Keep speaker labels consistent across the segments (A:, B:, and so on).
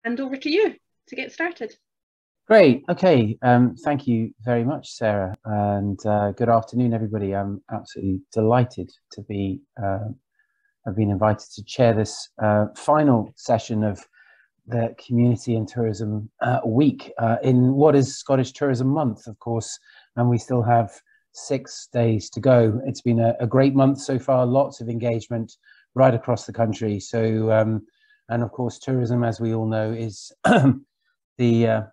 A: And over to you to get started.
B: Great. Okay. Thank you very much, Sarah. And good afternoon, everybody. I'm absolutely delighted to be I've been invited to chair this final session of the Community and Tourism Week in what is Scottish Tourism Month, of course, and we still have 6 days to go. It's been a great month so far, lots of engagement right across the country. So, and of course, tourism, as we all know, is the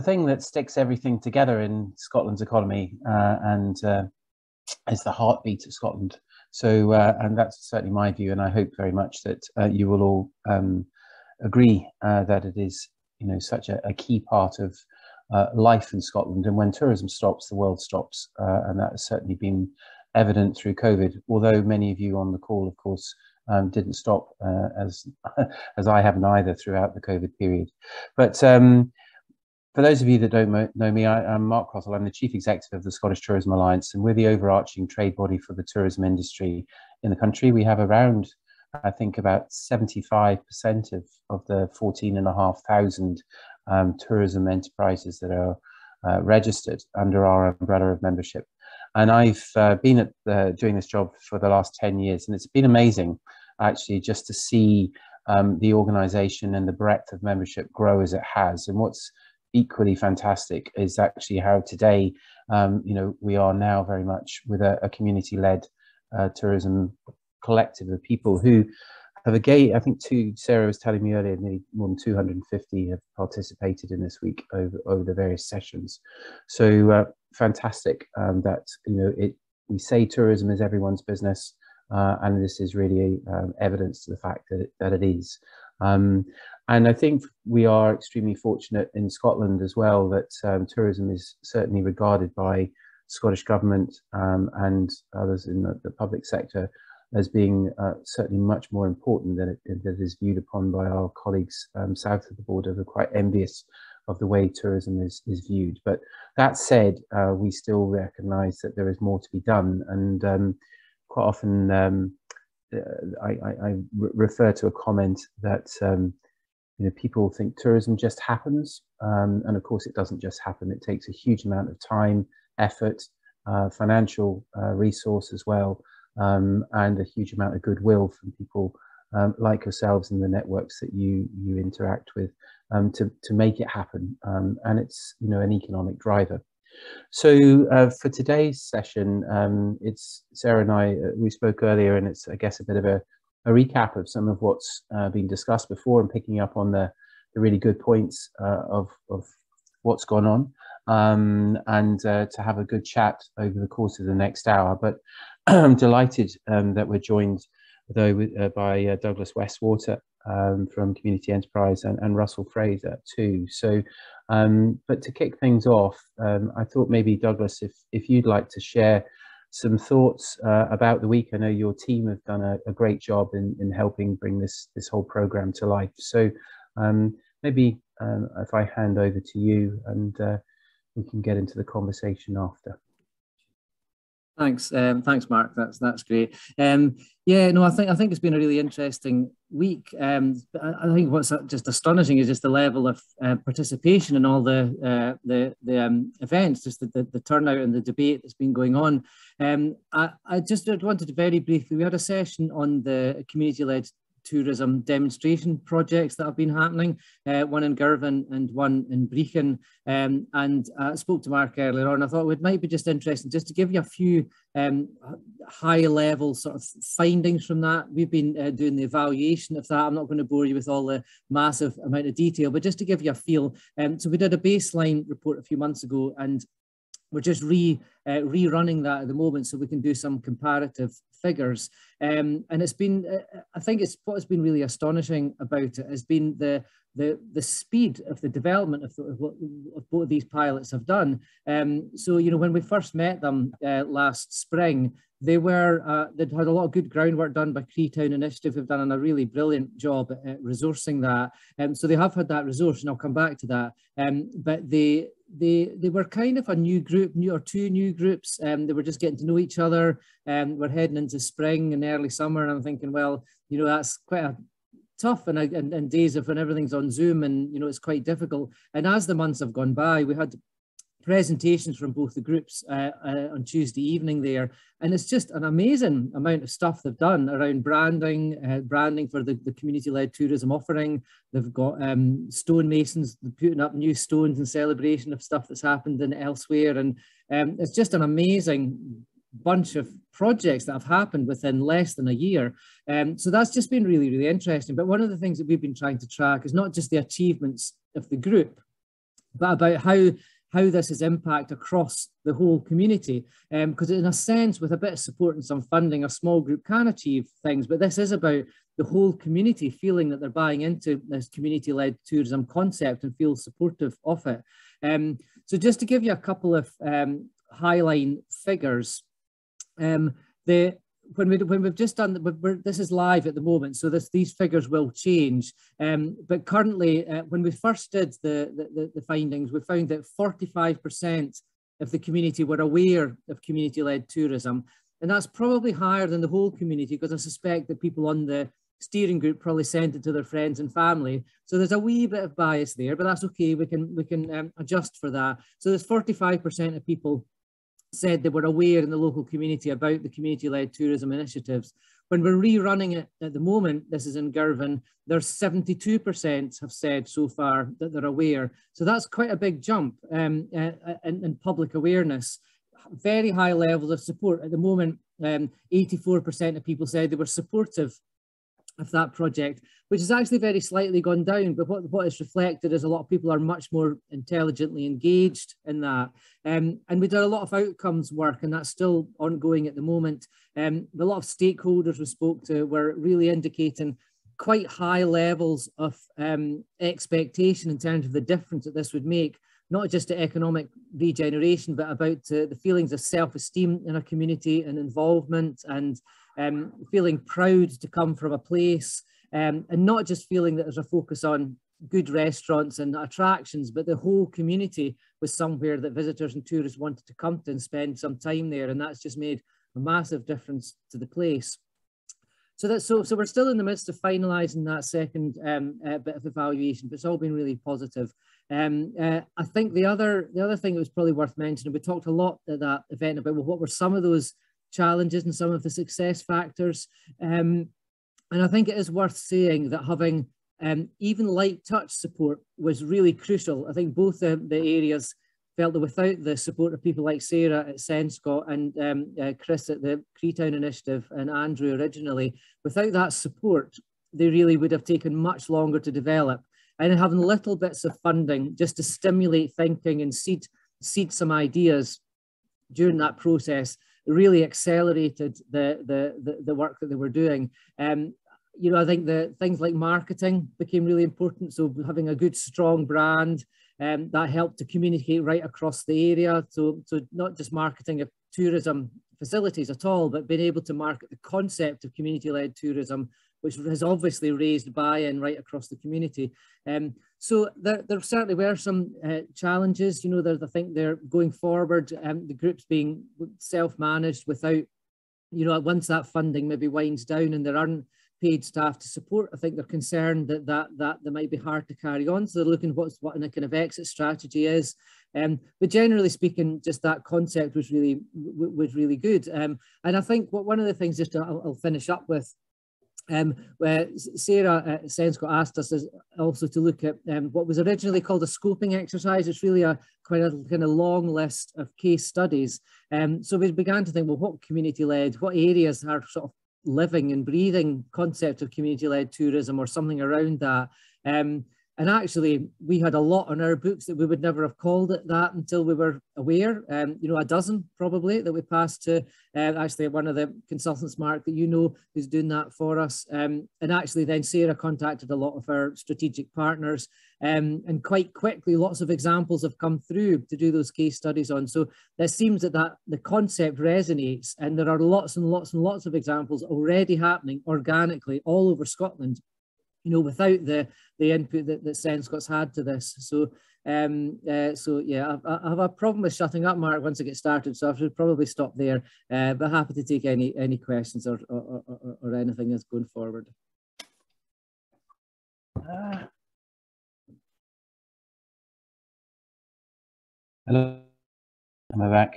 B: thing that sticks everything together in Scotland's economy and is the heartbeat of Scotland. So, and that's certainly my view, and I hope very much that you will all agree that it is, such a key part of life in Scotland. And when tourism stops, the world stops, and that has certainly been evident through COVID. Although many of you on the call, of course, didn't stop as I haven't either throughout the COVID period. But for those of you that don't know me, I'm Marc Crothall. I'm the Chief Executive of the Scottish Tourism Alliance, and we're the overarching trade body for the tourism industry in the country. We have around, I think, about 75% of the 14,500 tourism enterprises that are registered under our umbrella of membership. And I've been doing this job for the last 10 years, and it's been amazing, actually, just to see the organisation and the breadth of membership grow as it has. And what's equally fantastic is actually how today, we are now very much with a community-led tourism collective of people who have I think Sarah was telling me earlier, nearly more than 250 have participated in this week over the various sessions. So fantastic that, we say tourism is everyone's business, and this is really evidence to the fact that it is. And I think we are extremely fortunate in Scotland as well that tourism is certainly regarded by Scottish Government and others in the public sector as being certainly much more important than it is viewed upon by our colleagues south of the border, who are quite envious of the way tourism is viewed. But that said, we still recognise that there is more to be done, and quite often I refer to a comment that people think tourism just happens, and of course it doesn't just happen. It takes a huge amount of time, effort, financial resource as well, and a huge amount of goodwill from people like yourselves and the networks that you interact with to make it happen, and it's an economic driver. So for today's session, it's Sarah and I, we spoke earlier, and it's, I guess, a bit of a recap of some of what's been discussed before, and picking up on the really good points of what's gone on, and to have a good chat over the course of the next hour. But I'm delighted that we're joined though by Douglas Westwater from Community Enterprise and Russell Fraser too. So, but to kick things off, I thought maybe Douglas, if you'd like to share some thoughts about the week. I know your team have done a great job in helping bring this whole program to life. So maybe if I hand over to you, and we can get into the conversation after.
C: Thanks, Mark. That's great. Yeah, no, I think it's been a really interesting week. I think what's just astonishing is just the level of participation in all the events, just the turnout and the debate that's been going on. I just wanted to very briefly, we had a session on the community-led tourism demonstration projects that have been happening, one in Girvan and one in Brechin, and I spoke to Mark earlier on. I thought it might be just interesting just to give you a few high level sort of findings from that. We've been doing the evaluation of that. I'm not going to bore you with all the massive amount of detail, but just to give you a feel. So we did a baseline report a few months ago, and we're just rerunning that at the moment so we can do some comparative figures. And it's been, I think what's been really astonishing about it has been the speed of the development of what both of these pilots have done. So, when we first met them last spring, they'd had a lot of good groundwork done by Creetown Initiative, who've done a really brilliant job at resourcing that. So they have had that resource, and I'll come back to that. But they were kind of a new group, two new groups. They were just getting to know each other. We're heading into spring and early summer, and I'm thinking, well, that's quite a tough and days of when everything's on Zoom and, you know, it's quite difficult. And as the months have gone by, we had presentations from both the groups on Tuesday evening there, and it's just an amazing amount of stuff they've done around branding for the community-led tourism offering. They've got stonemasons putting up new stones in celebration of stuff that's happened in elsewhere, and it's just an amazing bunch of projects that have happened within less than a year. So that's just been really, really interesting. But one of the things that we've been trying to track is not just the achievements of the group, but about how this has impact across the whole community. Because in a sense, with a bit of support and some funding, a small group can achieve things, but this is about the whole community feeling that they're buying into this community-led tourism concept and feel supportive of it. So just to give you a couple of highline figures, when we've just done, this is live at the moment, so these figures will change. But currently, when we first did the findings, we found that 45% of the community were aware of community-led tourism. And that's probably higher than the whole community, because I suspect that people on the steering group probably sent it to their friends and family. So there's a wee bit of bias there, but that's okay. We can adjust for that. So there's 45% of people said they were aware in the local community about the community-led tourism initiatives. When we're rerunning it at the moment, this is in Girvan, there's 72% have said so far that they're aware. So that's quite a big jump in public awareness. Very high levels of support. At the moment, 84% of people said they were supportive of that project, which has actually very slightly gone down, but what is reflected is a lot of people are much more intelligently engaged in that. And we did a lot of outcomes work, and that's still ongoing at the moment. A lot of stakeholders we spoke to were really indicating quite high levels of expectation in terms of the difference that this would make, not just to economic regeneration, but about the feelings of self-esteem in a community and involvement, and feeling proud to come from a place, and not just feeling that there's a focus on good restaurants and attractions, but the whole community was somewhere that visitors and tourists wanted to come to and spend some time there, and that's just made a massive difference to the place. So we're still in the midst of finalising that second bit of evaluation, but it's all been really positive. I think the other thing that was probably worth mentioning, we talked a lot at that event about, well, what were some of those challenges and some of the success factors. And I think it is worth saying that having even light touch support was really crucial. I think both the areas felt that without the support of people like Sarah at Senscott and Chris at the Creetown Initiative and Andrew originally, without that support, they really would have taken much longer to develop. And having little bits of funding just to stimulate thinking and seed some ideas during that process really accelerated the work that they were doing. You know, I think the things like marketing became really important. So having a good, strong brand, that helped to communicate right across the area. So not just marketing of tourism facilities at all, but being able to market the concept of community-led tourism, which has obviously raised buy-in right across the community. So there certainly were some challenges. You know, I think they're going forward, the groups being self-managed without, you know, once that funding maybe winds down and there aren't paid staff to support, I think they're concerned that they might be hard to carry on. So they're looking what a kind of exit strategy is. But generally speaking, just that concept was really good. And I think one of the things, just I'll finish up with, where Sarah at Senscott asked us is also to look at what was originally called a scoping exercise. It's really quite a kind of long list of case studies. So we began to think, well, what community-led, what areas are sort of living and breathing concept of community-led tourism or something around that. And actually, we had a lot on our books that we would never have called it that until we were aware. You know, a dozen probably that we passed to actually one of the consultants, Mark, that you know, who's doing that for us. And actually then Sarah contacted a lot of our strategic partners, and quite quickly lots of examples have come through to do those case studies on. So it seems that the concept resonates, and there are lots and lots and lots of examples already happening organically all over Scotland, you know, without the input that Senscott's had to this. So yeah, I have a problem with shutting up, Mark, once I get started, so I should probably stop there. But happy to take any questions or anything that's going forward.
B: Hello, am I back?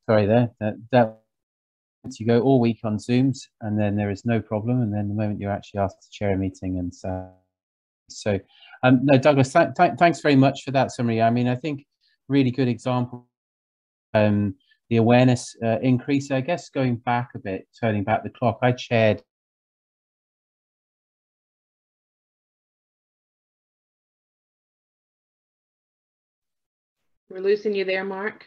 B: Sorry there. That you go all week on Zooms, and then there is no problem, and then the moment you're actually asked to chair a meeting, and so no, Douglas, thanks very much for that summary. I mean, I think really good example. The awareness increase, I guess, going back a bit, turning back the clock. I chaired.
A: We're losing you there, Mark.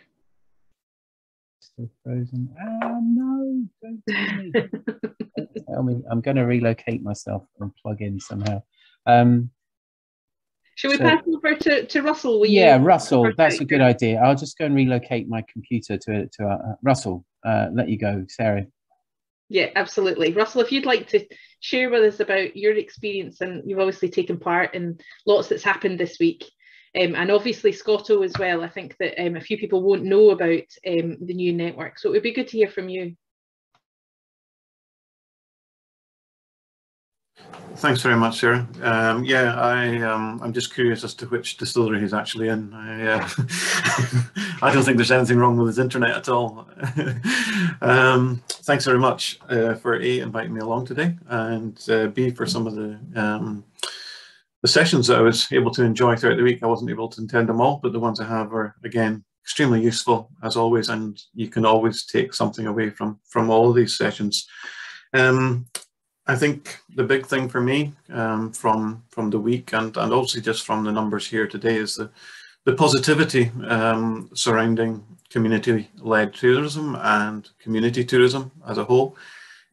B: Still frozen. No, don't tell me. Don't tell me. I'm going to relocate myself and plug in somehow.
A: Should we pass over to Russell? Will
B: yeah,
A: you
B: Russell, that's a good idea. I'll just go and relocate my computer to Russell. Let you go, Sarah.
A: Yeah, absolutely. Russell, if you'd like to share with us about your experience, and you've obviously taken part in lots that's happened this week, and obviously Scotto as well. I think that a few people won't know about the new network, so it would be good to hear from you.
D: Thanks very much, Sarah. Yeah, I'm just curious as to which distillery he's actually in. I don't think there's anything wrong with his internet at all. Thanks very much for A, inviting me along today, and B, for some of the sessions that I was able to enjoy throughout the week. I wasn't able to attend them all, but the ones I have are, again, extremely useful as always, and you can always take something away from all of these sessions. I think the big thing for me from the week, and also just from the numbers here today, is the positivity surrounding community-led tourism and community tourism as a whole.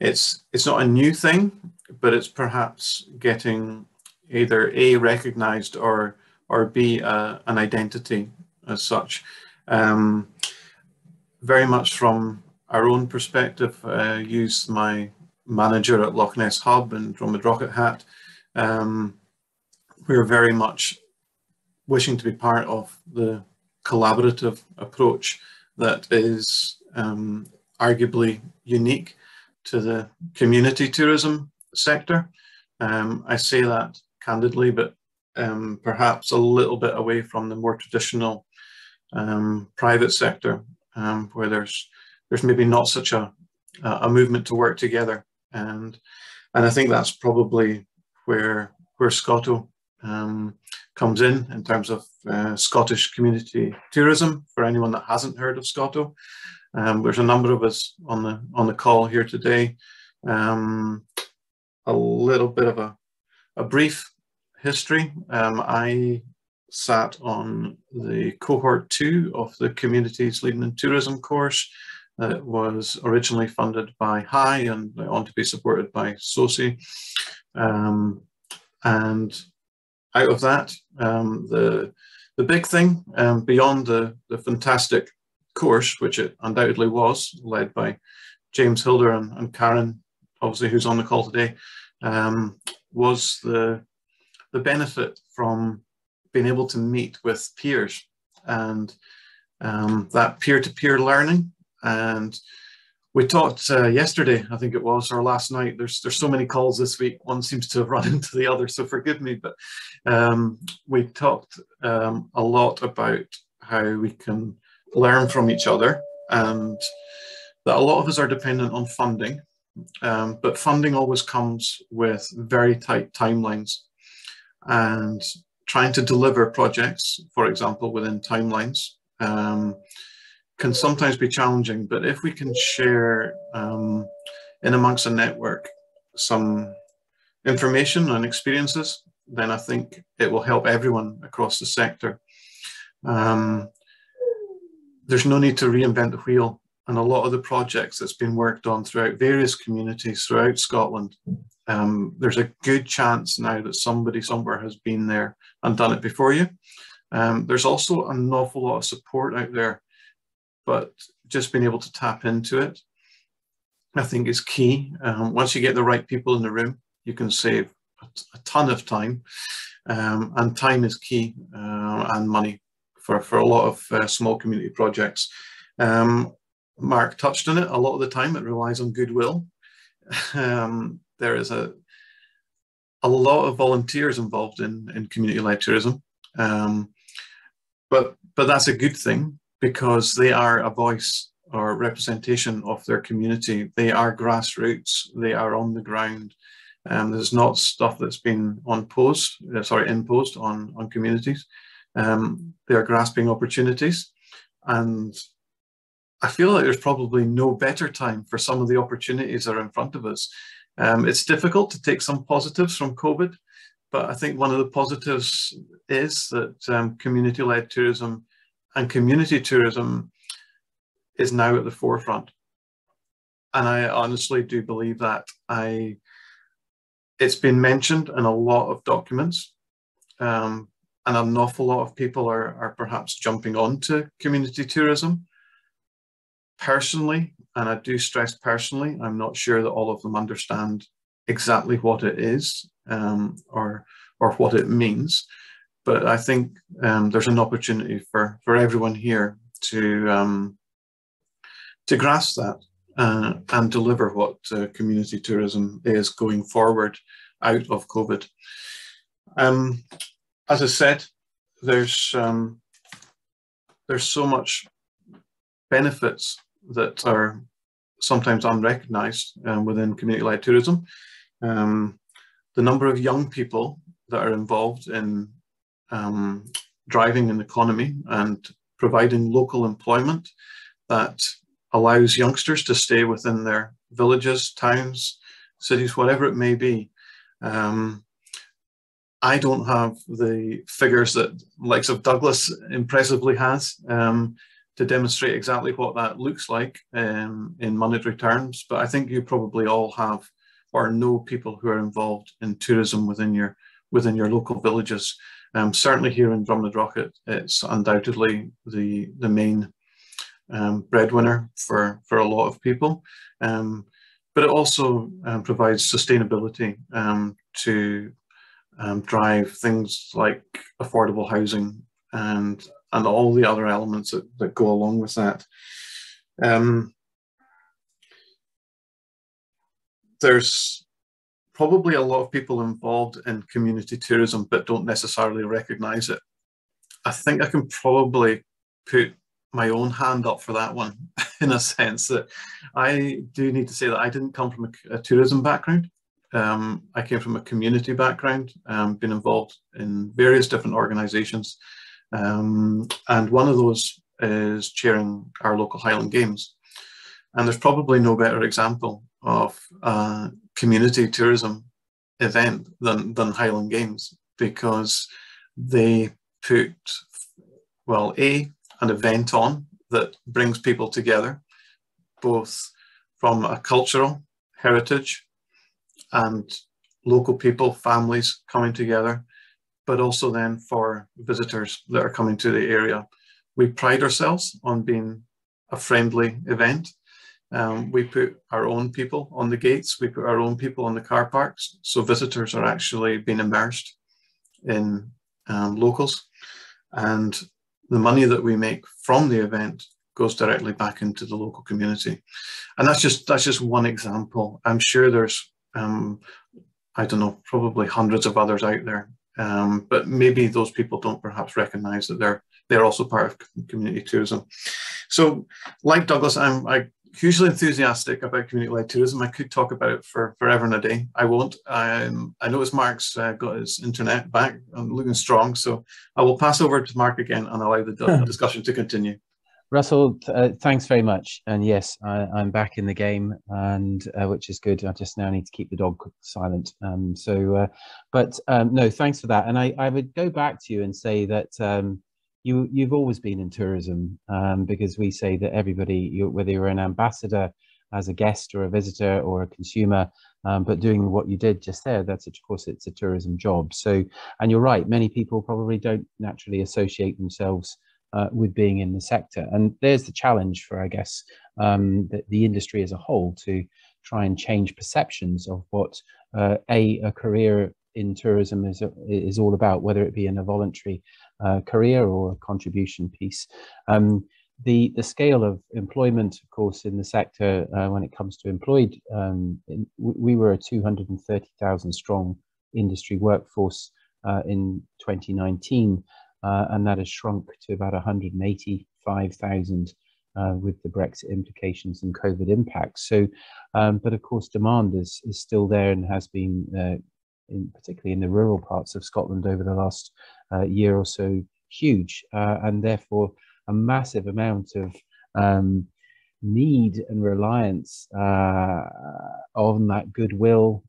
D: It's not a new thing, but it's perhaps getting either A, recognised, or B, an identity as such. Very much from our own perspective, use my manager at Loch Ness Hub and Dromed Rocket Hat. We're very much wishing to be part of the collaborative approach that is arguably unique to the community tourism sector. I say that candidly, but perhaps a little bit away from the more traditional private sector, where there's maybe not such a movement to work together. And I think that's probably where Scotto comes in terms of Scottish community tourism. For anyone that hasn't heard of Scotto, there's a number of us on the call here today. A little bit of a brief history. I sat on the cohort 2 of the Communities Leading in Tourism course. That was originally funded by HI and went on to be supported by SOCI. And out of that, the big thing, beyond the fantastic course, which it undoubtedly was, led by James Hilder and Karen, obviously, who's on the call today, was the benefit from being able to meet with peers and that peer-to-peer learning. And we talked yesterday, I think it was, or last night. There's so many calls this week. One seems to have run into the other, so forgive me. But we talked a lot about how we can learn from each other, and that a lot of us are dependent on funding. But funding always comes with very tight timelines, and trying to deliver projects, for example, within timelines, can sometimes be challenging. But if we can share in amongst a network some information and experiences, then I think it will help everyone across the sector. There's no need to reinvent the wheel, and a lot of the projects that's been worked on throughout various communities throughout Scotland, there's a good chance now that somebody somewhere has been there and done it before you. There's also an awful lot of support out there, but just being able to tap into it, I think, is key. Once you get the right people in the room, you can save a ton of time, and time is key, and money for a lot of small community projects. Mark touched on it. A lot of the time it relies on goodwill. there is a lot of volunteers involved in community-led tourism, but that's a good thing, because they are a voice or representation of their community. They are grassroots. They are on the ground. There's not stuff that's been imposed on communities. They are grasping opportunities, and I feel like there's probably no better time for some of the opportunities that are in front of us. It's difficult to take some positives from COVID, but I think one of the positives is that community-led tourism and community tourism is now at the forefront. And I honestly do believe that. It's been mentioned in a lot of documents, and an awful lot of people are perhaps jumping onto community tourism. Personally, and I do stress personally, I'm not sure that all of them understand exactly what it is, or what it means. But I think there's an opportunity for everyone here to grasp that and deliver what community tourism is going forward out of COVID. As I said, there's so much benefits that are sometimes unrecognized within community-led tourism. The number of young people that are involved in driving an economy and providing local employment that allows youngsters to stay within their villages, towns, cities, whatever it may be. I don't have the figures that likes of Douglas impressively has to demonstrate exactly what that looks like in monetary terms, but I think you probably all have or know people who are involved in tourism within your local villages. Certainly here in Drumnadrochit, it's undoubtedly the main breadwinner for a lot of people, but it also provides sustainability to drive things like affordable housing and all the other elements that go along with that. There's probably a lot of people involved in community tourism but don't necessarily recognize it. I think I can probably put my own hand up for that one in a sense that I do need to say that I didn't come from a tourism background. I came from a community background, been involved in various different organisations, and one of those is chairing our local Highland Games. And there's probably no better example of a community tourism event than Highland Games, because they put, well, an event on that brings people together, both from a cultural heritage and local people, families coming together, but also then for visitors that are coming to the area. We pride ourselves on being a friendly event. We put our own people on the gates, we put our own people on the car parks, so visitors are actually being immersed in locals, and the money that we make from the event goes directly back into the local community. And that's just one example. I'm sure there's I don't know, probably hundreds of others out there, but maybe those people don't perhaps recognize that they're also part of community tourism. So like Douglas, I'm hugely enthusiastic about community-led tourism. I could talk about it for forever and a day. I won't. I notice Mark's got his internet back. I'm looking strong, so I will pass over to Mark again and allow the discussion to continue.
B: Russell, thanks very much. And yes, I'm back in the game, and which is good. I just now need to keep the dog silent. No, thanks for that. And I would go back to you and say that you've always been in tourism, because we say that everybody, whether you're an ambassador as a guest or a visitor or a consumer, but doing what you did just there, that's of course it's a tourism job. So, and you're right, many people probably don't naturally associate themselves with being in the sector, and there's the challenge for, I guess, the industry as a whole to try and change perceptions of what a career in tourism is all about, whether it be in a voluntary career or a contribution piece. the scale of employment, of course, in the sector when it comes to employed, we were a 230,000 strong industry workforce in 2019, and that has shrunk to about 185,000 with the Brexit implications and COVID impacts. So, but of course, demand is still there and has been, particularly in the rural parts of Scotland over the last year or so, huge, and therefore a massive amount of need and reliance on that goodwill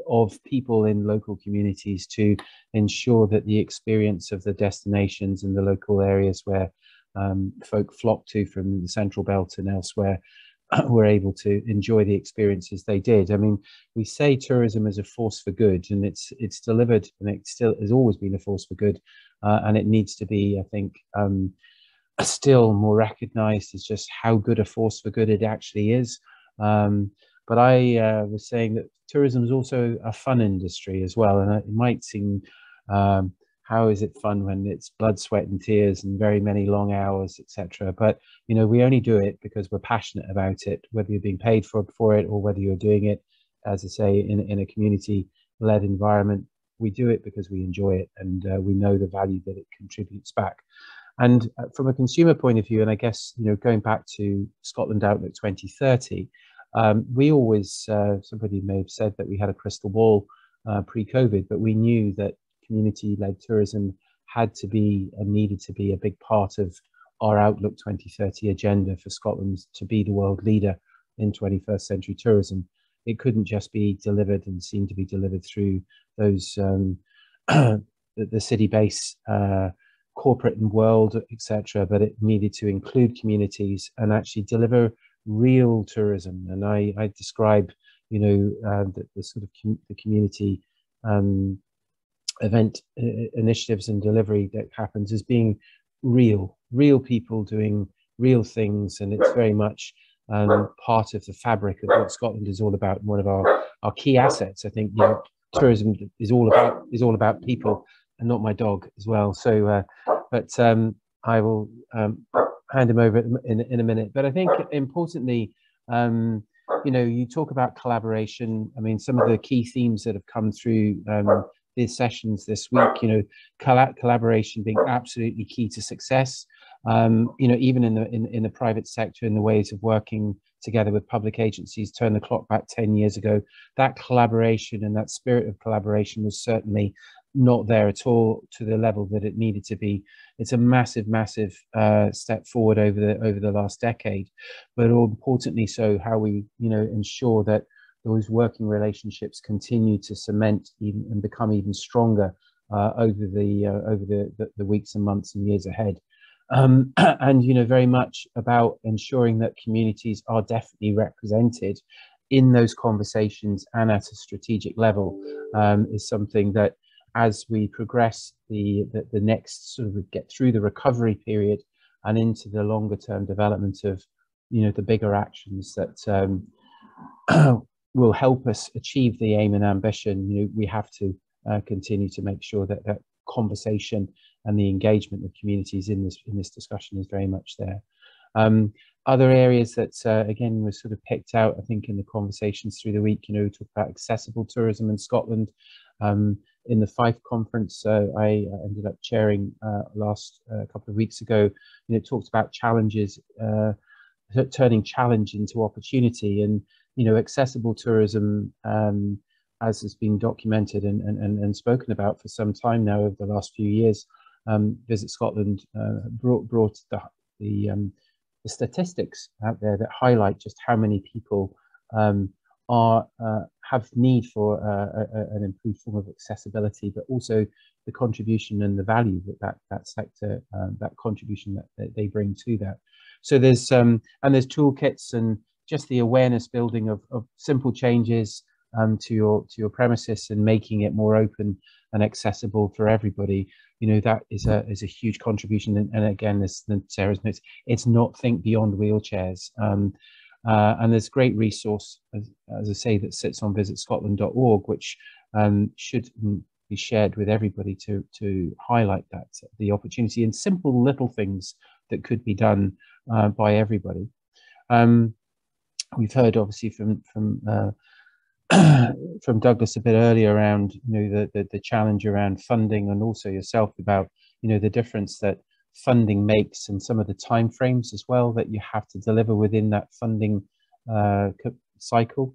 B: of people in local communities to ensure that the experience of the destinations and the local areas where folk flock to from the Central Belt and elsewhere were able to enjoy the experiences they did. I mean, we say tourism is a force for good, and it's delivered, and it still has always been a force for good, and it needs to be, I think, still more recognised as just how good a force for good it actually is. But I was saying that tourism is also a fun industry as well, and it might seem, how is it fun when it's blood, sweat and tears and very many long hours, etc. But, you know, we only do it because we're passionate about it, whether you're being paid for it or whether you're doing it, as I say, in a community-led environment. We do it because we enjoy it, and we know the value that it contributes back. And from a consumer point of view, and I guess, you know, going back to Scotland Outlook 2030, we always, somebody may have said that we had a crystal ball pre-COVID, but we knew that community-led tourism had to be and needed to be a big part of our Outlook 2030 agenda for Scotland to be the world leader in 21st century tourism. It couldn't just be delivered and seem to be delivered through those the city-based corporate and world, etc., but it needed to include communities and actually deliver real tourism. And I describe, you know, the sort of the community event initiatives and delivery that happens as being real people doing real things, and it's very much part of the fabric of what Scotland is all about. One of our key assets, I think, you know, tourism is all about people, and not my dog as well. So, but I will hand him over in a minute. But I think importantly, you know, you talk about collaboration. I mean, some of the key themes that have come through these sessions this week, you know, collaboration being absolutely key to success. You know, even in the private sector, in the ways of working together with public agencies, turn the clock back 10 years ago, that collaboration and that spirit of collaboration was certainly not there at all to the level that it needed to be. It's a massive step forward over the last decade, but more importantly so, how we, you know, ensure that those working relationships continue to cement and become even stronger over the weeks and months and years ahead. And, you know, very much about ensuring that communities are definitely represented in those conversations and at a strategic level is something that, as we progress the next sort of get through the recovery period and into the longer term development of, you know, the bigger actions that will help us achieve the aim and ambition, you know, we have to continue to make sure that that conversation and the engagement of communities in this discussion is very much there. Other areas that again were sort of picked out, I think, in the conversations through the week, you know, talk about accessible tourism in Scotland. In the Fife conference I ended up chairing last couple of weeks ago, you know, it talked about challenges, turning challenge into opportunity, and, you know, accessible tourism, as has been documented and spoken about for some time now over the last few years. Visit Scotland brought the statistics out there that highlight just how many people have need for an improved form of accessibility, but also the contribution and the value that sector, that contribution that they bring to that. So there's toolkits and just the awareness building of simple changes to your premises and making it more open and accessible for everybody. You know, that is a huge contribution. And again, as Sarah's notes, it's not think beyond wheelchairs. And there's great resource, as I say, that sits on visitscotland.org, which should be shared with everybody to highlight the opportunity in simple little things that could be done by everybody. We've heard obviously from from Douglas a bit earlier around the challenge around funding, and also yourself about the difference that funding makes and some of the timeframes as well that you have to deliver within that funding cycle.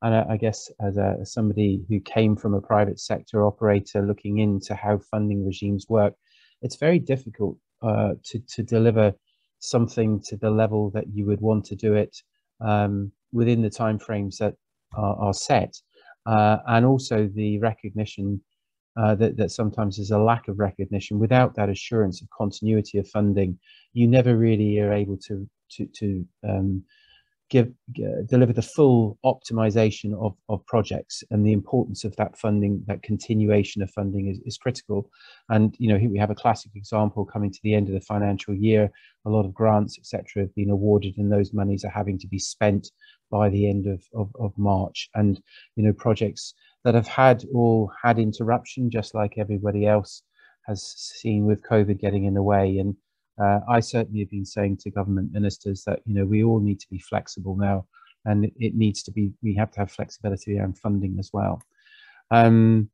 B: And I guess as somebody who came from a private sector operator looking into how funding regimes work, it's very difficult to deliver something to the level that you would want to do it within the timeframes that are set, and also the recognition that sometimes there's a lack of recognition. Without that assurance of continuity of funding, you never really are able to deliver the full optimization of projects, and the importance of that funding, that continuation of funding is critical. And here we have a classic example coming to the end of the financial year. A lot of grants, etc., have been awarded, and those monies are having to be spent by the end of March. And projects that have had interruption, just like everybody else has seen with COVID getting in the way. And I certainly have been saying to government ministers that we all need to be flexible now, and we have to have flexibility around funding as well. And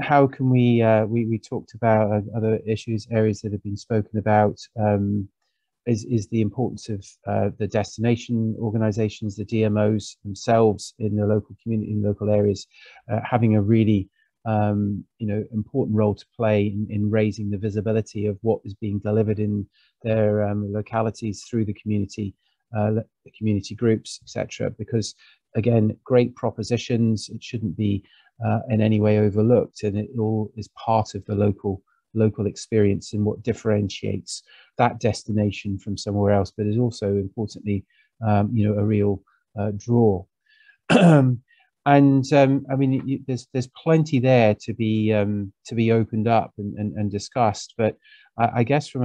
B: how can we talked about other areas that have been spoken about, is the importance of the destination organisations, the DMOs themselves in the local community, in local areas, having a really important role to play in raising the visibility of what is being delivered in their localities through the community groups, etc. Because again, great propositions, it shouldn't be in any way overlooked, and it all is part of the local experience and what differentiates that destination from somewhere else, but is also importantly a real draw. And I mean, there's plenty there to be opened up and discussed. But I guess from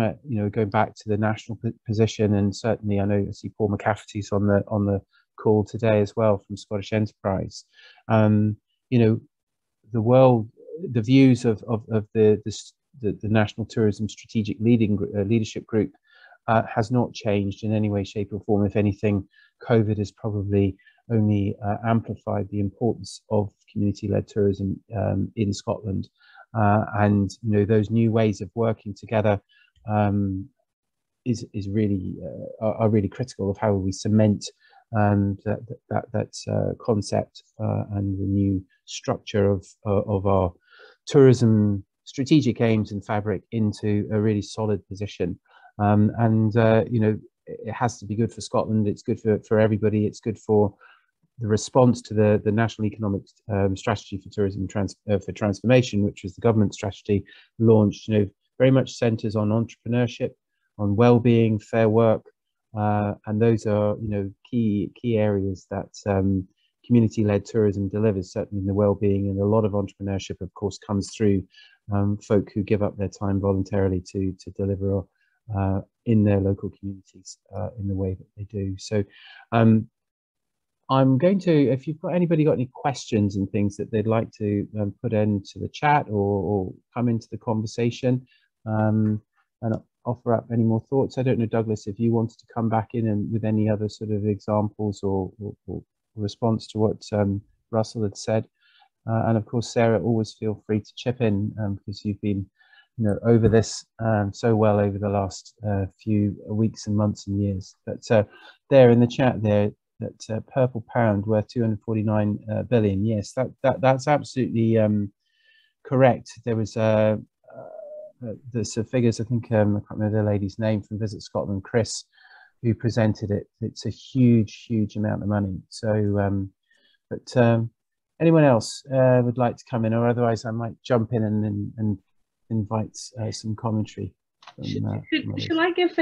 B: going back to the national position, and certainly I know I see Paul McCafferty's on the call today as well from Scottish Enterprise. The views of the National Tourism Strategic Leadership Group has not changed in any way, shape, or form. If anything, COVID has probably only amplified the importance of community-led tourism in Scotland, and those new ways of working together is really are really critical of how we cement that concept and the new structure of our tourism strategic aims and fabric into a really solid position. It has to be good for Scotland. It's good for everybody. It's good for the response to the National Economic Strategy for Tourism for Transformation, which was the government strategy launched. Very much centres on entrepreneurship, on well-being, fair work, and those are key areas that community-led tourism delivers. Certainly in the well-being, and a lot of entrepreneurship, of course, comes through folk who give up their time voluntarily to deliver in their local communities in the way that they do. So I'm going to, if you've got anybody got any questions and things that they'd like to put into the chat or come into the conversation, and offer up any more thoughts. I don't know, Douglas, if you wanted to come back in and with any other sort of examples or response to what Russell had said. And of course, Sarah, always feel free to chip in because you've been over this so well over the last few weeks and months and years. But there in the chat there, that purple pound worth 249 billion. Yes, that's absolutely correct. There was there's some figures. I think I can't remember the lady's name from Visit Scotland, Chris, who presented it. It's a huge amount of money. So, but anyone else would like to come in, or otherwise I might jump in and invite some commentary.
A: Shall I give?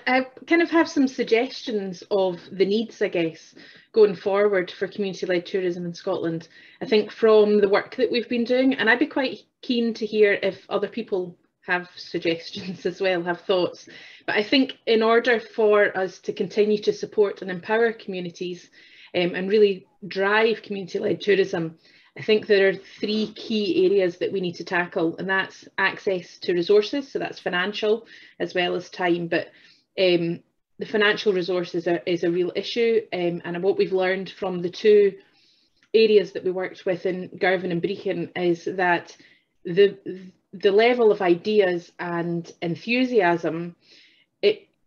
A: I kind of have some suggestions of the needs, I guess, going forward for community-led tourism in Scotland. I think from the work that we've been doing, and I'd be quite keen to hear if other people have suggestions as well, have thoughts. But I think in order for us to continue to support and empower communities and really drive community-led tourism, I think there are 3 key areas that we need to tackle, and that's access to resources, so that's financial as well as time, but the financial resources is a real issue, and what we've learned from the 2 areas that we worked with in Girvan and Brechin is that the level of ideas and enthusiasm,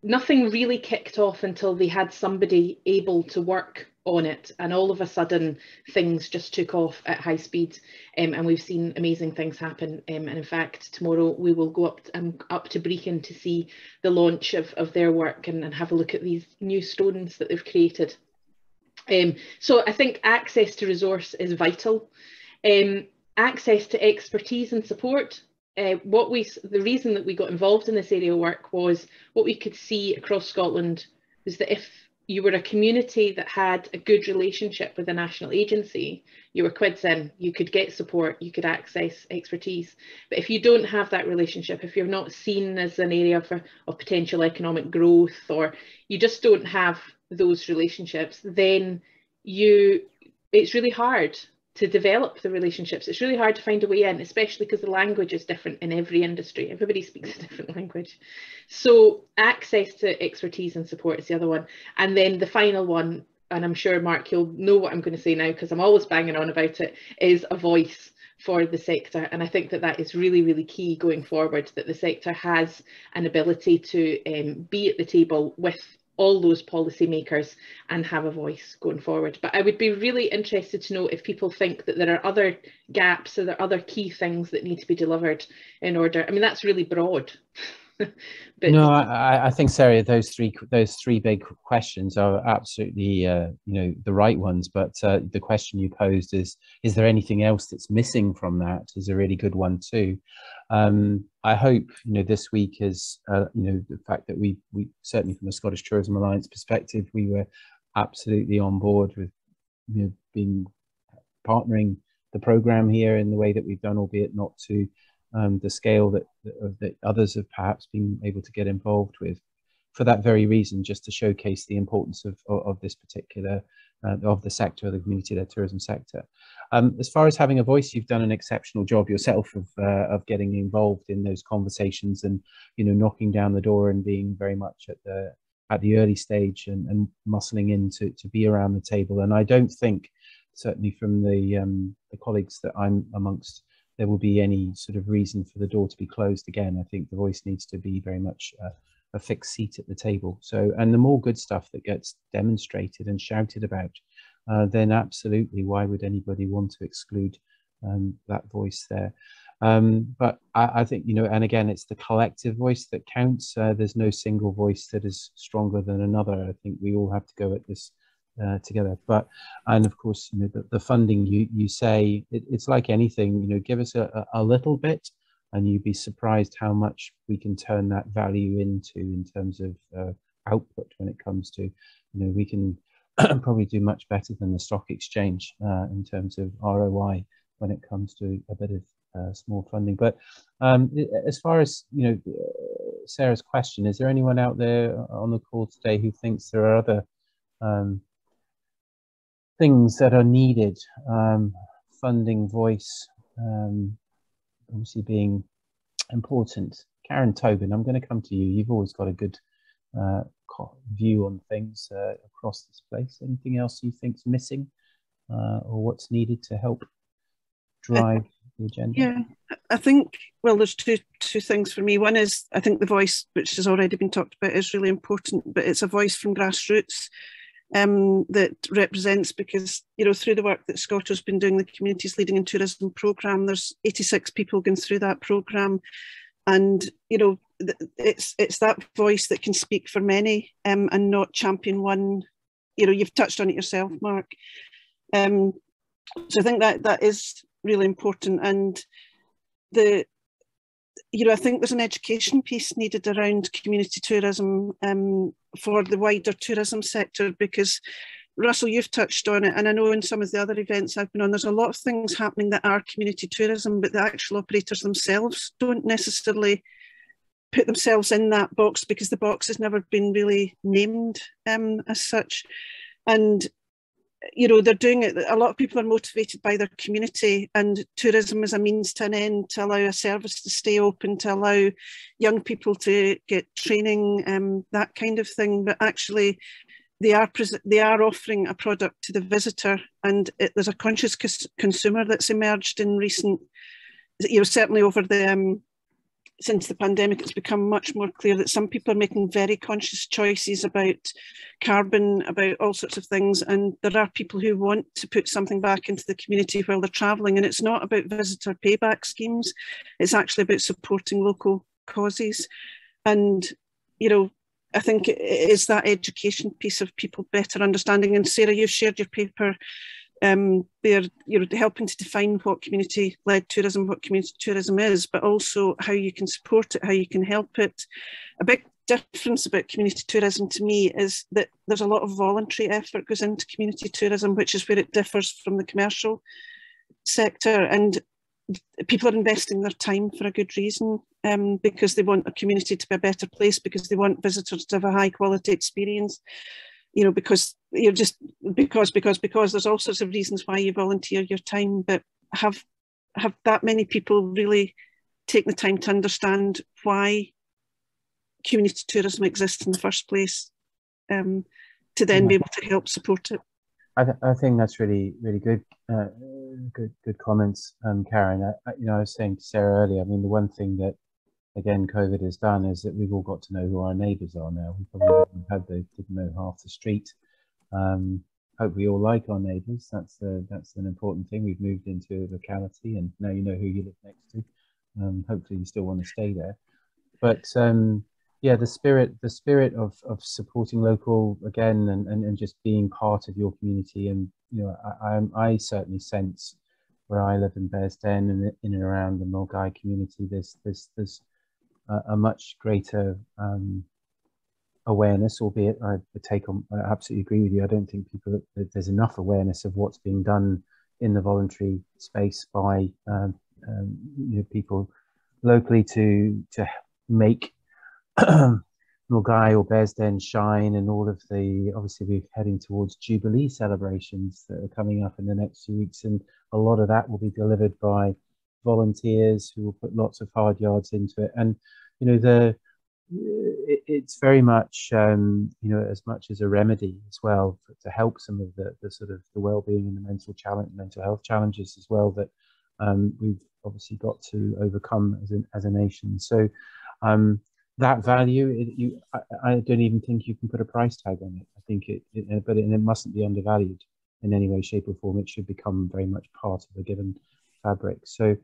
A: nothing really kicked off until they had somebody able to work on it, and all of a sudden things just took off at high speed, and we've seen amazing things happen, and in fact tomorrow we will go up to Brechin to see the launch of their work and have a look at these new stones that they've created. So I think access to resource is vital. Access to expertise and support. The reason that we got involved in this area of work was what we could see across Scotland was that if you were a community that had a good relationship with a national agency, you were quids in, you could get support, you could access expertise. But if you don't have that relationship, if you're not seen as an area of potential economic growth, or you just don't have those relationships, then it's really hard to develop the relationships. It's really hard to find a way in, especially because the language is different in every industry. Everybody speaks a different language. So access to expertise and support is the other one. And then the final one, and I'm sure Mark, you'll know what I'm going to say now because I'm always banging on about it, is a voice for the sector. And I think that is really, really key going forward, that the sector has an ability to be at the table with all those policymakers and have a voice going forward. But I would be really interested to know if people think that there are other gaps or there are other key things that need to be delivered in order. I mean, that's really broad.
B: But no, I think, Sarah, those three big questions are absolutely the right ones. But the question you posed is there anything else that's missing from that? Is a really good one too. I hope this week is the fact that we certainly from the Scottish Tourism Alliance perspective, we were absolutely on board with being partnering the programme here in the way that we've done, albeit not to the scale that others have perhaps been able to get involved with, for that very reason, just to showcase the importance of this particular of the sector, of the community-led tourism sector. As far as having a voice, you've done an exceptional job yourself of getting involved in those conversations and knocking down the door and being very much at the early stage and muscling in to be around the table. And I don't think, certainly from the colleagues that I'm amongst, there will be any sort of reason for the door to be closed again. I think the voice needs to be very much a fixed seat at the table. So, and the more good stuff that gets demonstrated and shouted about, then absolutely, why would anybody want to exclude that voice there? But I think, and again, it's the collective voice that counts. There's no single voice that is stronger than another. I think we all have to go at this together. And of course, the funding, you say, it's like anything, give us a little bit and you'd be surprised how much we can turn that value into in terms of output when it comes to, we can probably do much better than the stock exchange in terms of ROI when it comes to a bit of small funding. But as far as, Sarah's question, is there anyone out there on the call today who thinks there are other things that are needed, funding, voice, obviously being important? Karen Tobin, I'm going to come to you. You've always got a good view on things across this place. Anything else you think's missing or what's needed to help drive the agenda?
E: Yeah, I think, well, there's two things for me. One is, I think the voice, which has already been talked about, is really important, but it's a voice from grassroots that represents, because through the work that Scotto's been doing, the Communities Leading in Tourism programme, there's 86 people going through that programme, and it's that voice that can speak for many and not champion one. You've touched on it yourself, Mark. So I think that is really important, and I think there's an education piece needed around community tourism for the wider tourism sector, because Russell, you've touched on it, and I know in some of the other events I've been on, there's a lot of things happening that are community tourism, but the actual operators themselves don't necessarily put themselves in that box because the box has never been really named as such. And you know, they're doing it. A lot of people are motivated by their community, and tourism is a means to an end, to allow a service to stay open, to allow young people to get training, that kind of thing. But actually, they are offering a product to the visitor, and there's a conscious consumer that's emerged in recent, you know, certainly over the since the pandemic. It's become much more clear that some people are making very conscious choices about carbon, about all sorts of things, and there are people who want to put something back into the community while they're travelling. And it's not about visitor payback schemes, it's actually about supporting local causes. And, you know, I think it is that education piece of people better understanding. And Sarah, you've shared your paper they're, you know, helping to define what community-led tourism, what community tourism is, but also how you can support it, how you can help it. A big difference about community tourism to me is that there's a lot of voluntary effort goes into community tourism, which is where it differs from the commercial sector. And people are investing their time for a good reason, because they want a community to be a better place, because they want visitors to have a high quality experience. You know, because you're just because there's all sorts of reasons why you volunteer your time, but have that many people really take the time to understand why community tourism exists in the first place, to then be able to help support it.
B: I think that's really good, good comments, Karen. You know, I was saying to Sarah earlier, I mean, the one thing that, again, COVID has done is that we've all got to know who our neighbours are now. We probably didn't know half the street. Hope we all like our neighbours. That's an important thing. We've moved into a locality, and now you know who you live next to. Hopefully, you still want to stay there. But yeah, the spirit of supporting local again, and just being part of your community. And you know, I certainly sense where I live in Bearsden and in and around the Mulgai community, there's a much greater awareness, albeit I absolutely agree with you. I don't think there's enough awareness of what's being done in the voluntary space by you know, people locally to make Mulgai or Bearsden shine, and all of the, obviously we're heading towards Jubilee celebrations that are coming up in the next few weeks, and a lot of that will be delivered by volunteers who will put lots of hard yards into it. And you know, it's very much you know, as much as a remedy as well to help some of the sort of the well-being and the mental health challenges as well that we've obviously got to overcome as a nation. So that value, I don't even think you can put a price tag on it. I think but it mustn't be undervalued in any way, shape or form. It should become very much part of a given fabric. So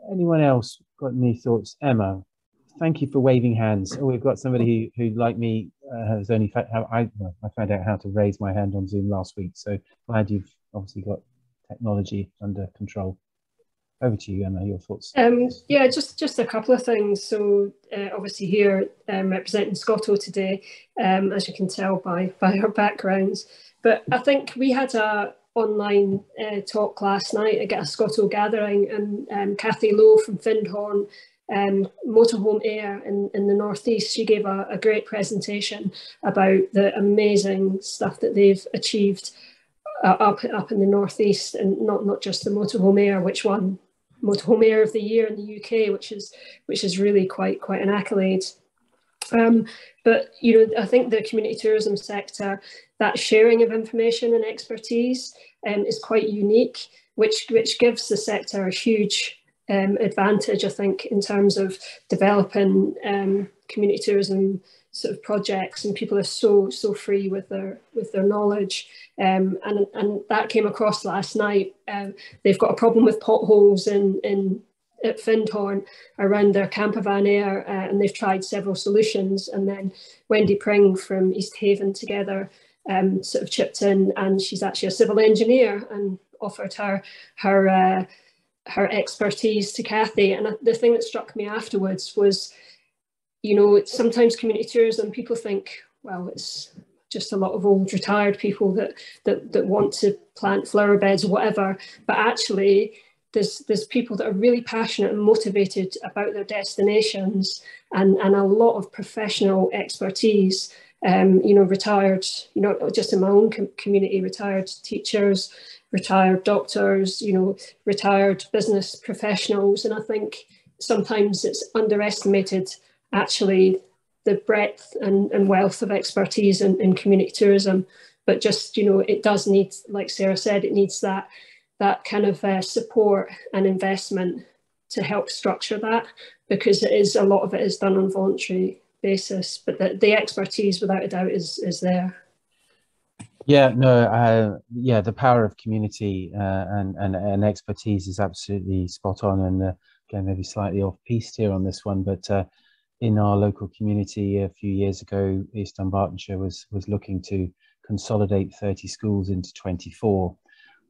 B: anyone else got any thoughts? Emma, thank you for waving hands. Oh, we've got somebody who like me, has only I found out how to raise my hand on Zoom last week. So glad you've obviously got technology under control. Over to you, Emma, your thoughts.
F: Yeah, just a couple of things. So obviously here representing Scotto today, as you can tell by our backgrounds. But I think we had a online talk last night at a Scotto gathering, and Cathy Lowe from Findhorn, Motorhome Air in the Northeast, she gave a great presentation about the amazing stuff that they've achieved up in the Northeast, and not just the Motorhome Air, which won Motorhome Air of the Year in the UK, which is really quite an accolade. But you know, I think the community tourism sector, that sharing of information and expertise is quite unique, which gives the sector a huge advantage, I think, in terms of developing community tourism sort of projects, and people are so free with their knowledge, and that came across last night. They've got a problem with potholes at Findhorn around their campervan air, and they've tried several solutions, and then Wendy Pring from East Haven together sort of chipped in, and she's actually a civil engineer, and offered her expertise to Cathy. And the thing that struck me afterwards was, you know, sometimes community tourism, people think, well, it's just a lot of old retired people that want to plant flower beds or whatever. But actually, there's people that are really passionate and motivated about their destinations, and a lot of professional expertise retired, not just in my own community, retired teachers, retired doctors, retired business professionals. And I think sometimes it's underestimated, actually, the breadth and wealth of expertise in community tourism. But just, it does need, like Sarah said, it needs that kind of support and investment to help structure that, because a lot of it is done on voluntary basis, but the expertise, without a doubt, is there.
B: Yeah, no, the power of community and expertise is absolutely spot on. And again, maybe slightly off piste here on this one, but in our local community a few years ago, East Dunbartonshire was looking to consolidate 30 schools into 24,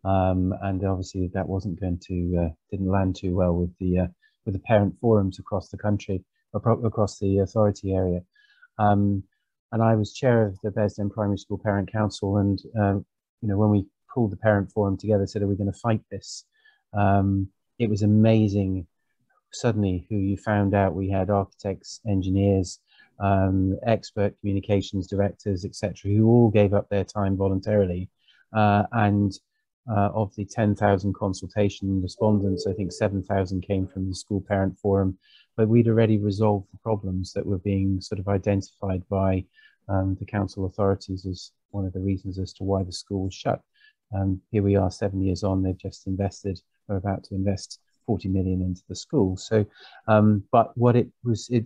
B: and obviously that wasn't going to didn't land too well with the parent forums across the country, across the authority area. And I was chair of the Bearsden Primary School Parent Council, and when we pulled the parent forum together, said, "Are we going to fight this?" It was amazing. Suddenly, who you found out, we had architects, engineers, expert communications directors, etc., who all gave up their time voluntarily. And of the 10,000 consultation respondents, I think 7,000 came from the school parent forum. But we'd already resolved the problems that were being sort of identified by the council authorities as one of the reasons as to why the school was shut. Here we are 7 years on, they've just invested, or about to invest 40 million into the school. So, but what it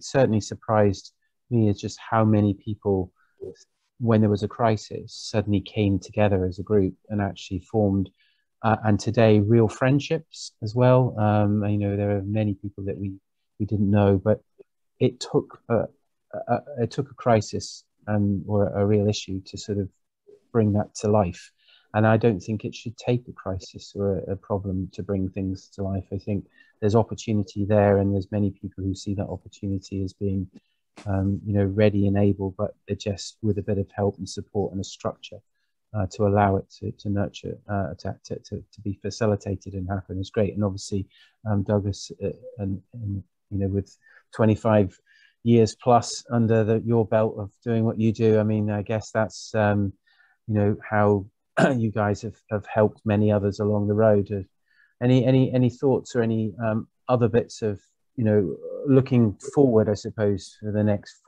B: certainly surprised me is just how many people, when there was a crisis, suddenly came together as a group and actually formed, and today, real friendships as well. There are many people that we didn't know, but it took a crisis or a real issue to sort of bring that to life. And I don't think it should take a crisis or a problem to bring things to life. I think there's opportunity there, and there's many people who see that opportunity as being, ready and able, but they're just with a bit of help and support and a structure to allow it to nurture, to be facilitated and happen is great. And obviously, Douglas, with 25 years plus under your belt of doing what you do, I mean, I guess that's how you guys have helped many others along the road. Any thoughts or any other bits of looking forward, I suppose, for the next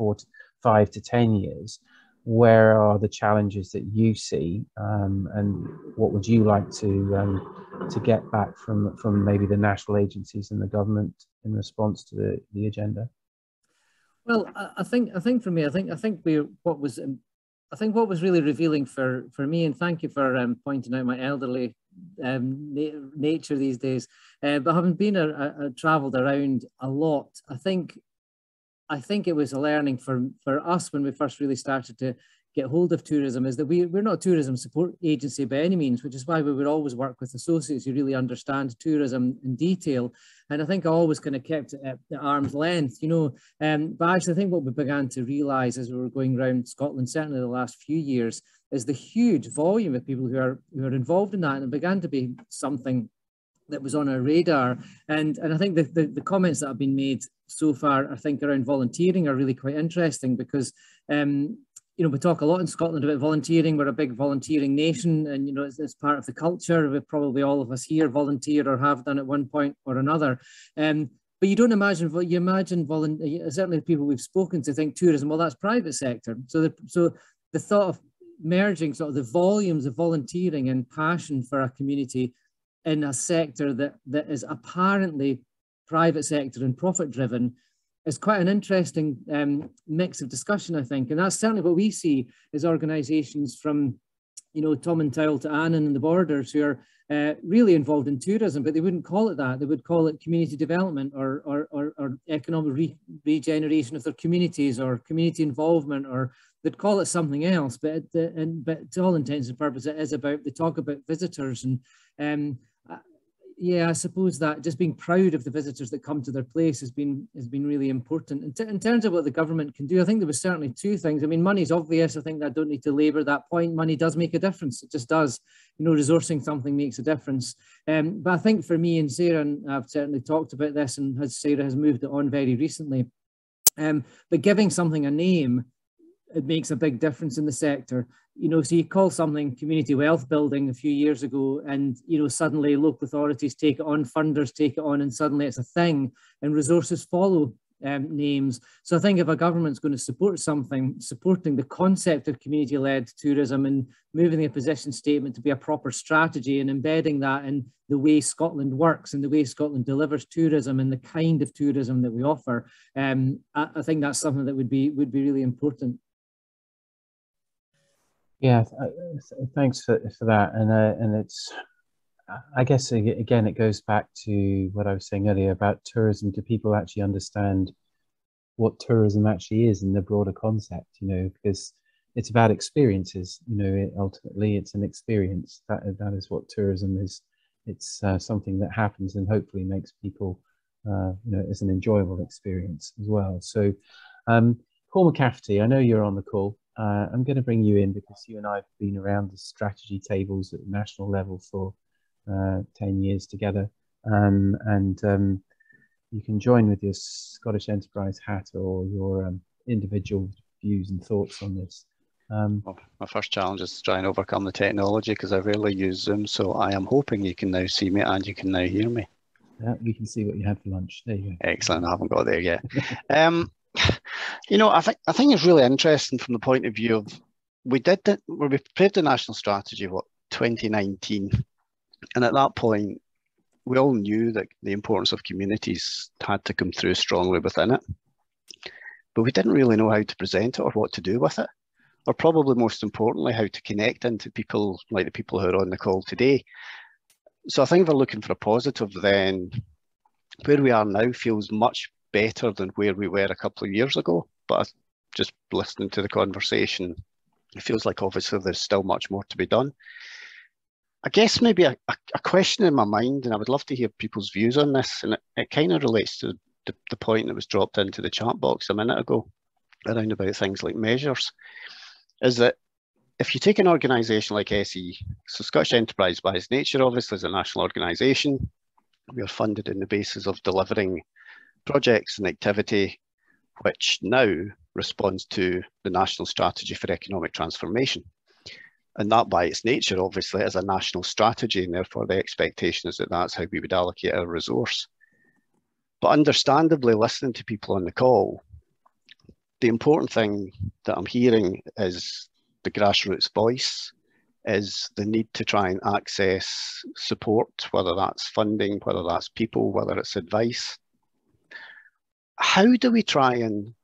B: 5 to 10 years? Where are the challenges that you see, and what would you like to get back from maybe the national agencies and the government in response to the agenda?
C: Well, I think for me, what was really revealing for me, and thank you for pointing out my elderly nature these days, but having been travelled around a lot, I think it was a learning for us when we first really started to get hold of tourism, is that we're not a tourism support agency by any means, which is why we would always work with associates who really understand tourism in detail. And I think I always kind of kept it at arm's length, but actually I think what we began to realise as we were going around Scotland, certainly the last few years, is the huge volume of people who are involved in that, and it began to be something that was on our radar. And I think the comments that have been made so far, I think, around volunteering are really quite interesting, because we talk a lot in Scotland about volunteering. We're a big volunteering nation, and it's part of the culture. We probably all of us here volunteer or have done at one point or another. But you don't imagine, certainly the people we've spoken to think tourism, well, that's private sector. So the thought of merging sort of the volumes of volunteering and passion for a community in a sector that is apparently private sector and profit driven is quite an interesting mix of discussion, I think. And that's certainly what we see as organisations from, Tom and Towel to Annan and the Borders, who are really involved in tourism, but they wouldn't call it that. They would call it community development or economic regeneration of their communities, or community involvement, or they'd call it something else. But to all intents and purposes, it is about, they talk about visitors, and yeah, I suppose that just being proud of the visitors that come to their place has been really important. In terms of what the government can do, I think there was certainly two things. I mean, money's obvious. I think I don't need to labour that point. Money does make a difference. It just does. Resourcing something makes a difference. But I think for me and Sarah, and I've certainly talked about this, and Sarah has moved it on very recently, but giving something a name it makes a big difference in the sector. You know, so you call something community wealth building a few years ago, and, you know, suddenly local authorities take it on, funders take it on, and suddenly it's a thing, and resources follow names. So I think if a government's going to support something, supporting the concept of community-led tourism and moving the position statement to be a proper strategy and embedding that in the way Scotland works and the way Scotland delivers tourism and the kind of tourism that we offer, I think that's something that would be really important.
B: Yeah, thanks for that. And it's, I guess, again, it goes back to what I was saying earlier about tourism. Do people actually understand what tourism actually is in the broader concept? You know, because it's about experiences. You know, ultimately, it's an experience. That is what tourism is. It's something that happens and hopefully makes people, you know, it's an enjoyable experience as well. So, Paul McCafferty, I know you're on the call. I'm going to bring you in because you and I have been around the strategy tables at the national level for 10 years together, and you can join with your Scottish Enterprise hat or your individual views and thoughts on this.
G: Well, my first challenge is to try and overcome the technology because I rarely use Zoom, so I am hoping you can now see me and you can now hear me.
B: Yeah, we can see what you had for lunch. There you go.
G: Excellent. I haven't got there yet. You know, I think it's really interesting from the point of view of we prepared the national strategy 2019, and at that point we all knew that the importance of communities had to come through strongly within it, but we didn't really know how to present it or what to do with it, or probably most importantly how to connect into people like the people who are on the call today. So I think if we're looking for a positive, then where we are now feels much better than where we were a couple of years ago. But just listening to the conversation, it feels like obviously there's still much more to be done. I guess maybe a question in my mind, and I would love to hear people's views on this, and it kind of relates to the point that was dropped into the chat box a minute ago around about things like measures, is that if you take an organisation like SE, so Scottish Enterprise by its nature obviously is a national organisation, we are funded on the basis of delivering projects and activity which now responds to the National Strategy for Economic Transformation. And that by its nature obviously is a national strategy, and therefore the expectation is that that's how we would allocate our resource. But understandably, listening to people on the call, the important thing that I'm hearing is the grassroots voice, is the need to try and access support, whether that's funding, whether that's people, whether it's advice. How do we try and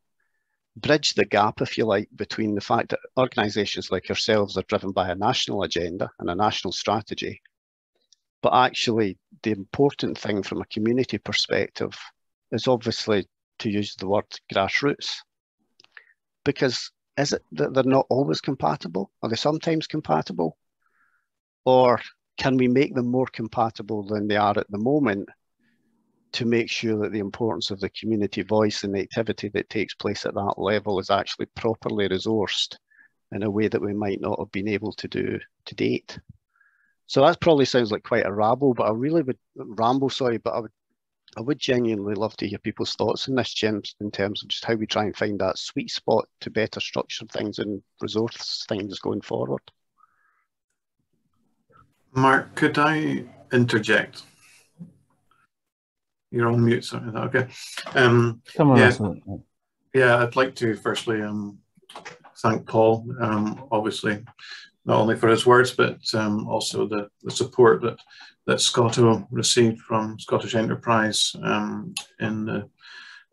G: bridge the gap, if you like, between the fact that organisations like yourselves are driven by a national agenda and a national strategy, but actually the important thing from a community perspective is obviously to use the word grassroots? Because is it that they're not always compatible? Are they sometimes compatible? Or can we make them more compatible than they are at the moment to make sure that the importance of the community voice and the activity that takes place at that level is actually properly resourced in a way that we might not have been able to do to date? So that probably sounds like quite a ramble, but I would genuinely love to hear people's thoughts on this, James, in terms of just how we try and find that sweet spot to better structure things and resource things going forward.
D: Mark, could I interject? You're on mute, sorry. Is that okay?
B: Come on,
D: yeah, I'd like to firstly thank Paul, obviously, not only for his words, but also the support that Scotto received from Scottish Enterprise in the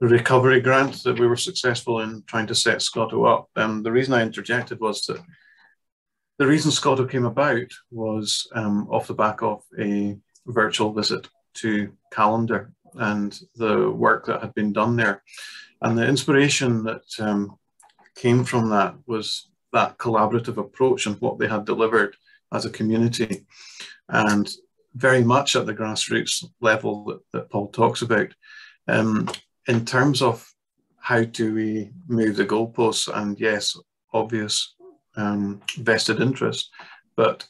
D: recovery grant that we were successful in trying to set Scotto up. The reason I interjected was that the reason Scotto came about was off the back of a virtual visit to Callander and the work that had been done there. And the inspiration that came from that was that collaborative approach and what they had delivered as a community. And very much at the grassroots level that Paul talks about, in terms of how do we move the goalposts, and yes, obvious vested interest, but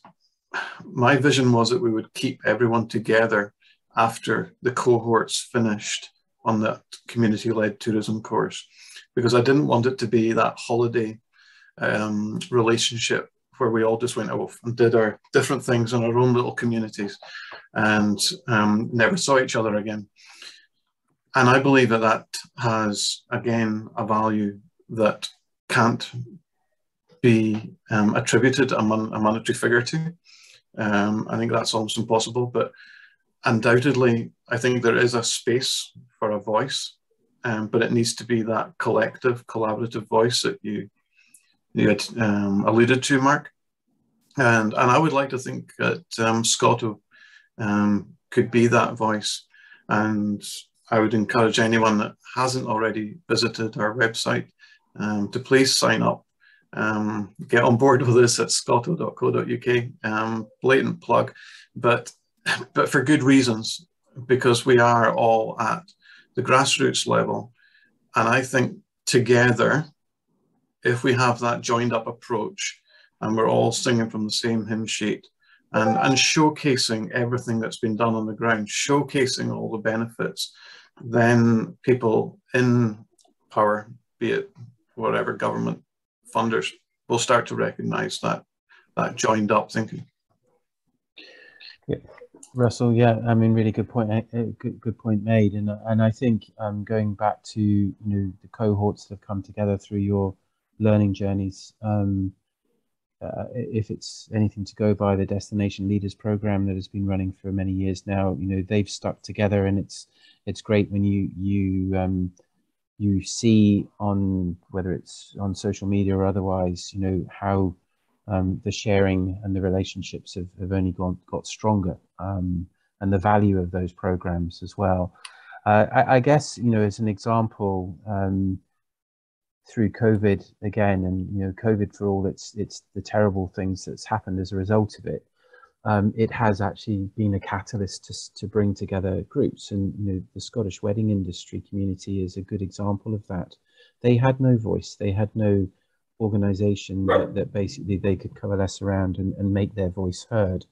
D: my vision was that we would keep everyone together after the cohorts finished on that community-led tourism course, because I didn't want it to be that holiday relationship where we all just went off and did our different things in our own little communities and never saw each other again. And I believe that that has, again, a value that can't be attributed a monetary figure to. I think that's almost impossible, but undoubtedly, I think there is a space for a voice, but it needs to be that collective, collaborative voice that you had alluded to, Mark. And I would like to think that Scotto could be that voice. And I would encourage anyone that hasn't already visited our website to please sign up. Get on board with us at scotto.co.uk. Blatant plug, but for good reasons, because we are all at the grassroots level. And I think together, if we have that joined up approach and we're all singing from the same hymn sheet and showcasing everything that's been done on the ground, showcasing all the benefits, then people in power, be it whatever government funders, will start to recognize that joined up thinking.
B: Yeah. Russell, yeah, I mean, really good point. Good point made, and I think going back to the cohorts that have come together through your learning journeys, if it's anything to go by, the Destination Leaders program that has been running for many years now, they've stuck together, and it's great when you see on, whether it's on social media or otherwise, how the sharing and the relationships have only got stronger, and the value of those programs as well. I guess, as an example, through COVID again, and COVID, for all it's the terrible things that's happened as a result of it, it has actually been a catalyst to bring together groups, and the Scottish wedding industry community is a good example of that. They had no voice, they had no organization that basically they could coalesce around and make their voice heard,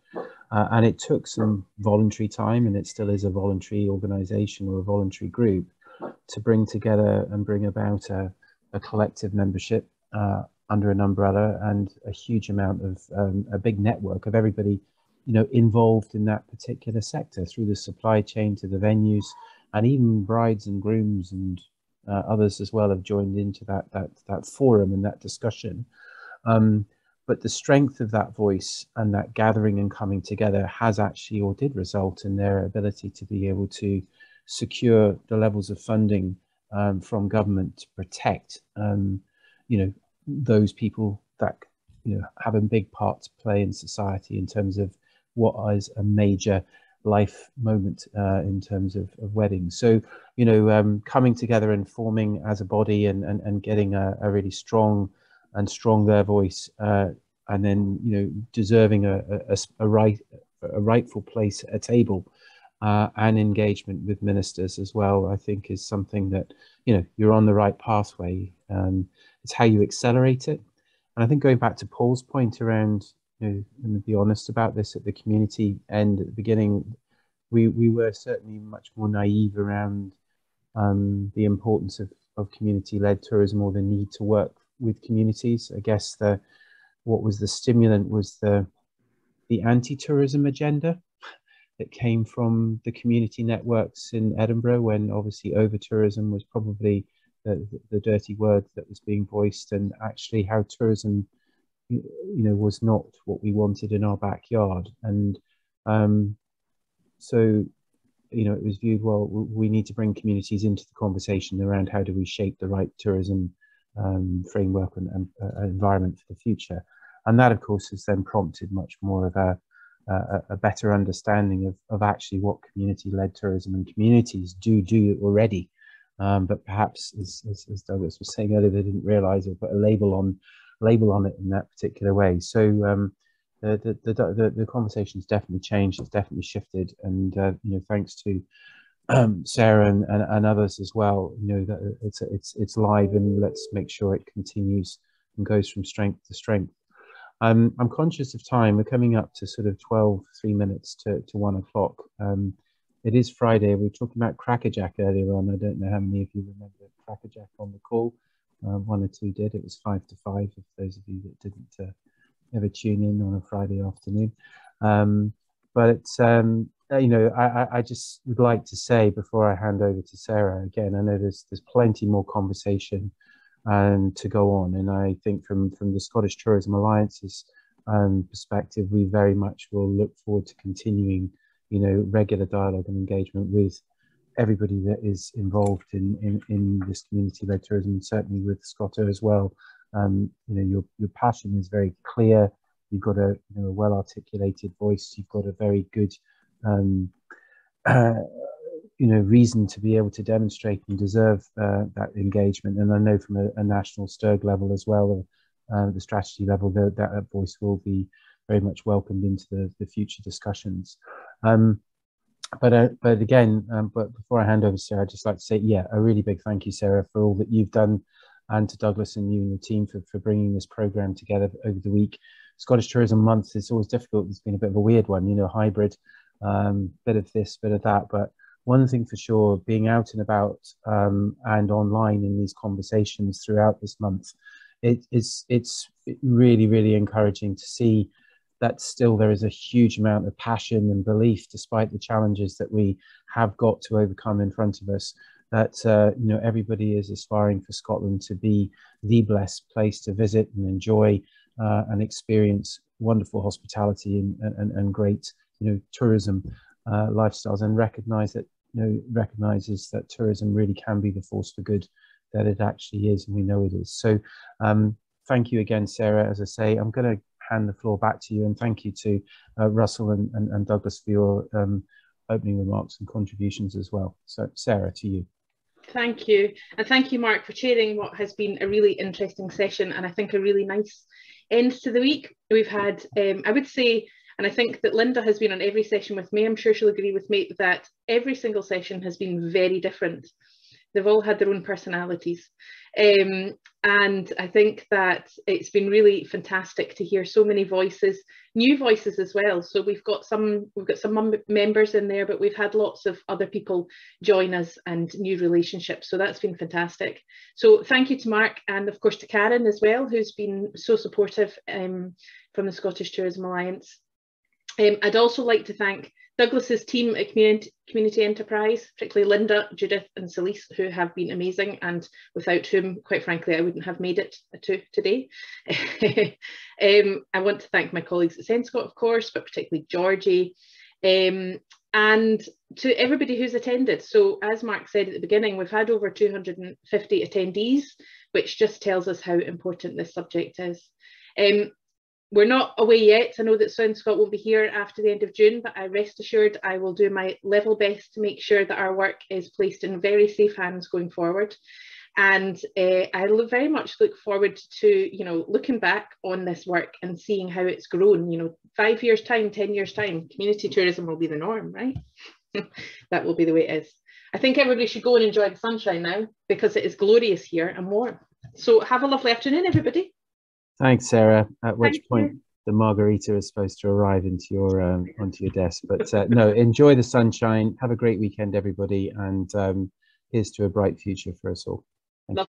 B: and it took some voluntary time, and it still is a voluntary organization or a voluntary group, to bring together and bring about a collective membership under an umbrella, and a huge amount of a big network of everybody involved in that particular sector, through the supply chain to the venues, and even brides and grooms and others as well have joined into that forum and that discussion. But the strength of that voice and that gathering and coming together has actually, or did, result in their ability to be able to secure the levels of funding from government to protect those people that have a big part to play in society in terms of what is a major life moment in terms of weddings. So coming together and forming as a body and getting a really strong and stronger voice, and then deserving a rightful place at a table, and engagement with ministers as well, I think is something that you're on the right pathway. It's how you accelerate it. And I think, going back to Paul's point around, and be honest about this, at the community end at the beginning, we were certainly much more naive around the importance of community-led tourism, or the need to work with communities. I guess what was the stimulant was the anti-tourism agenda that came from the community networks in Edinburgh, when obviously over-tourism was probably the dirty word that was being voiced, and actually how tourism was not what we wanted in our backyard. And so it was viewed, well, we need to bring communities into the conversation around how do we shape the right tourism framework and environment for the future. And that, of course, has then prompted much more of a better understanding of actually what community-led tourism and communities do already. But perhaps, as Douglas was saying earlier, they didn't realise or put a label on it in that particular way. So the conversation's definitely changed. It's definitely shifted, and thanks to Sarah and others as well. That it's live, and let's make sure it continues and goes from strength to strength. I'm conscious of time. We're coming up to sort of 3 minutes to 1 o'clock. It is Friday. We were talking about Crackerjack earlier on. I don't know how many of you remember Crackerjack on the call. one or two did. It was 5 to 5, if those of you that didn't ever tune in on a Friday afternoon. You know, I just would like to say, before I hand over to Sarah again, I know there's plenty more conversation to go on, and I think from the Scottish Tourism Alliance's perspective, we very much will look forward to continuing, you know, regular dialogue and engagement with everybody that is involved in this community-led tourism, and certainly with Scotto as well. You know, your passion is very clear. You've got a well-articulated voice. You've got a very good you know, reason to be able to demonstrate and deserve that engagement. And I know from a national STIRG level as well, the strategy level, that voice will be very much welcomed into the future discussions. But again, before I hand over to Sarah, I'd just like to say, yeah, a really big thank you, Sarah, for all that you've done, and to Douglas and you and your team for bringing this programme together over the week. Scottish Tourism Month is always difficult. It's been a bit of a weird one, you know, hybrid, bit of this, bit of that. But one thing for sure, being out and about and online in these conversations throughout this month, it's really, really encouraging to see that still there is a huge amount of passion and belief, despite the challenges that we have got to overcome in front of us, that you know, everybody is aspiring for Scotland to be the blessed place to visit and enjoy and experience wonderful hospitality and great, you know, tourism lifestyles, and recognise that, you know, recognises that tourism really can be the force for good that it actually is, and we know it is. So thank you again, Sarah. As I say, I'm going to hand the floor back to you, and thank you to Russell and Douglas for your opening remarks and contributions as well. So Sarah, to you.
A: Thank you, and thank you, Mark, for chairing what has been a really interesting session, and I think a really nice end to the week. We've had, I would say, and I think that Linda has been on every session with me, I'm sure she'll agree with me, that every single session has been very different. They've all had their own personalities. And I think that it's been really fantastic to hear so many voices, new voices as well. So we've got some members in there, but we've had lots of other people join us and new relationships. So that's been fantastic. So thank you to Mark, and of course to Karen as well, who's been so supportive from the Scottish Tourism Alliance. I'd also like to thank Douglas's team at Community Enterprise, particularly Linda, Judith and Celise, who have been amazing, and without whom, quite frankly, I wouldn't have made it to today. I want to thank my colleagues at Senscott, of course, but particularly Georgie, and to everybody who's attended. So as Mark said at the beginning, we've had over 250 attendees, which just tells us how important this subject is. We're not away yet. I know that Senscott won't be here after the end of June, but I rest assured I will do my level best to make sure that our work is placed in very safe hands going forward. And I very much look forward to, you know, looking back on this work and seeing how it's grown. You know, 5 years time, 10 years time, community tourism will be the norm, right? That will be the way it is. I think everybody should go and enjoy the sunshine now, because it is glorious here and warm. So have a lovely afternoon, everybody.
B: Thanks, Sarah. At which point the margarita is supposed to arrive into your onto your desk. But no, enjoy the sunshine. Have a great weekend, everybody, and here's to a bright future for us all.